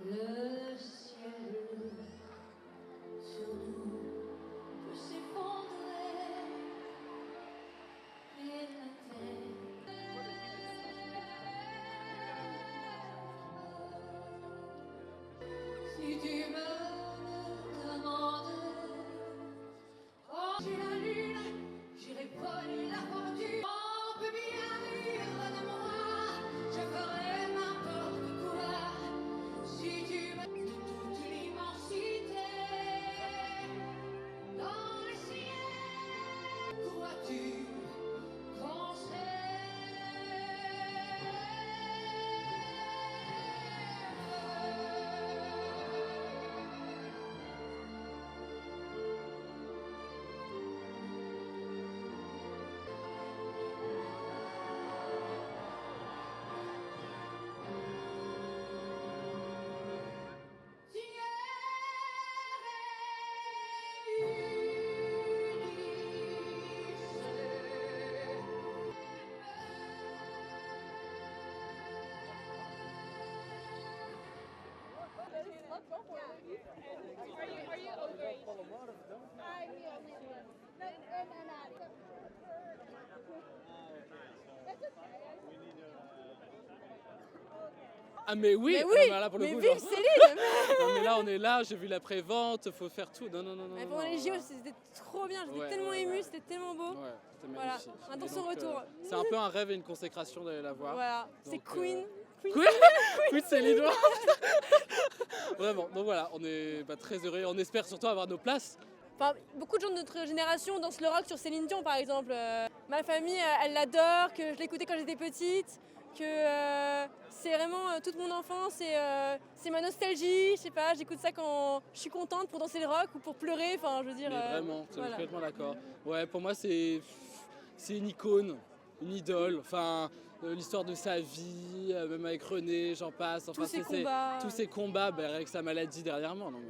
Le ciel sur nous peut s'effondrer et la terre. Si tu me demandes, oh j'ai la lune, j'irai voler la fortune. On peut bien rire de moi, je ferai n'importe quoi. Si tu me dis toute l'immensité dans le ciel, crois-tu qu'on Are you over? I'm the only one. No, I'm not. That's okay. Ah mais oui, Mais non, oui, mais là, pour le mais coup, vive genre- Céline. non mais là on est là, j'ai vu la prévente, faut faire tout. Non. Mais pendant les JO, c'était trop bien, j'étais Ouais, tellement ouais, émue, ouais. c'était tellement beau. Ouais, c'était Voilà, magnifique. attends Et son donc, retour. c'est un peu un rêve et une consécration d'aller la voir. Voilà, c'est Donc, Queen. Queen Céline. Vraiment, donc voilà, on est très heureux, on espère surtout avoir nos places. Enfin, beaucoup de gens de notre génération dansent le rock sur Céline Dion par exemple. Ma famille, elle l'adore, que je l'écoutais quand j'étais petite, que c'est vraiment toute mon enfance et c'est ma nostalgie. Je sais pas, j'écoute ça quand je suis contente pour danser le rock ou pour pleurer. Enfin, je veux dire. Mais vraiment, je suis voilà. complètement d'accord. Ouais, pour moi c'est une icône, une idole. Enfin, l'histoire de sa vie, même avec René, j'en passe. Enfin, Tous ces combats. Ben, avec sa maladie derrière moi. Donc,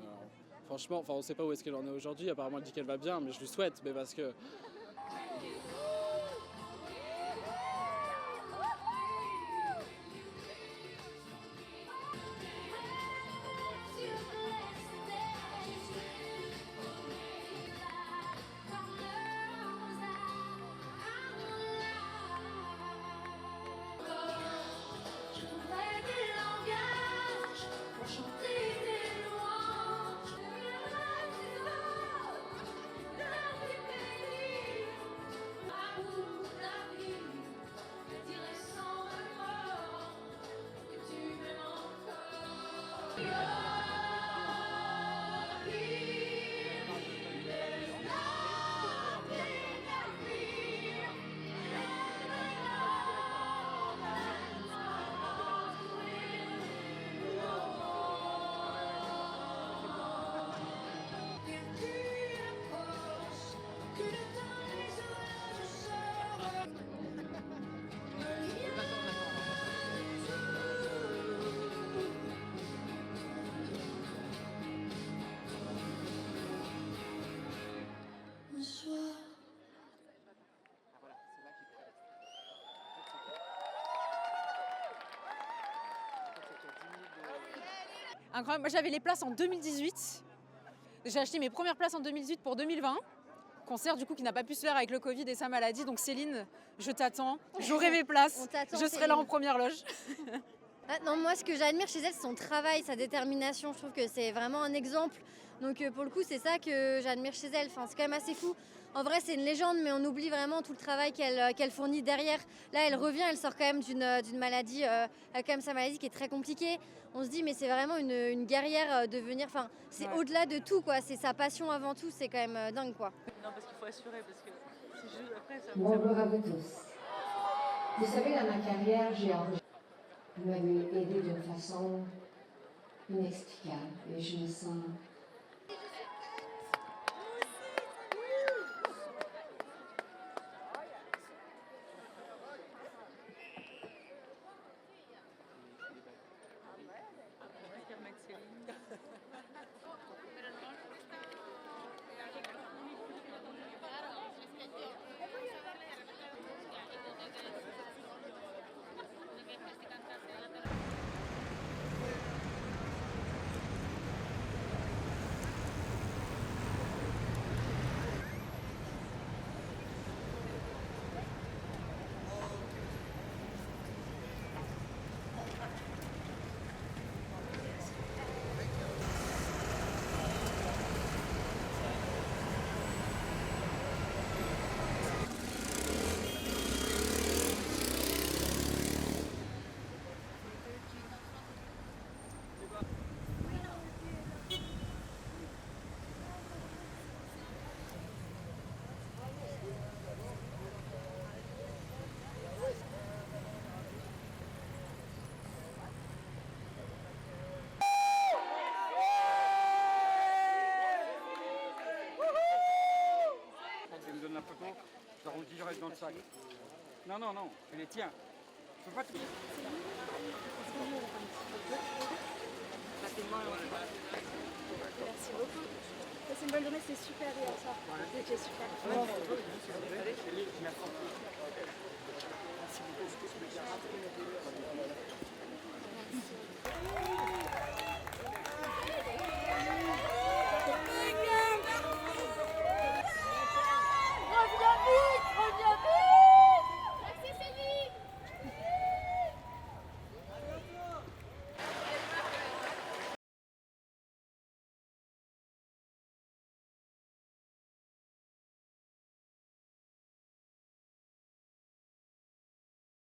franchement, on ne sait pas où est-ce qu'elle en est aujourd'hui. Apparemment, elle dit qu'elle va bien, mais je lui souhaite. Mais parce que Incroyable. Moi, j'avais les places en 2018. J'ai acheté mes premières places en 2018 pour 2020. Concert du coup qui n'a pas pu se faire avec le Covid et sa maladie. Donc Céline, je t'attends. J'aurai mes places. On t'attend, Je serai Céline. là en première loge. Ah, non, moi, ce que j'admire chez elle, c'est son travail, sa détermination. Je trouve que c'est vraiment un exemple. Donc, pour le coup, c'est ça que j'admire chez elle. Enfin, c'est quand même assez fou. En vrai, c'est une légende, mais on oublie vraiment tout le travail qu'elle fournit derrière. Là, elle revient, elle sort quand même d'une maladie, quand même sa maladie qui est très compliquée. On se dit, mais c'est vraiment une guerrière de venir. Enfin, c'est au-delà de tout, quoi. C'est sa passion avant tout. C'est quand même dingue, quoi. Non, parce qu'il faut assurer, parce que si je après, ça Bonjour à vous tous. Vous savez, dans ma carrière, j'ai enregistré. Vous m'avez aidé d'une façon inexplicable et je me sens reste dans le sac. Non, non, non, c'est les tiens. Je peux pas tout. Merci beaucoup. Passez une bonne journée, c'est super hier soir. C'était super. Merci.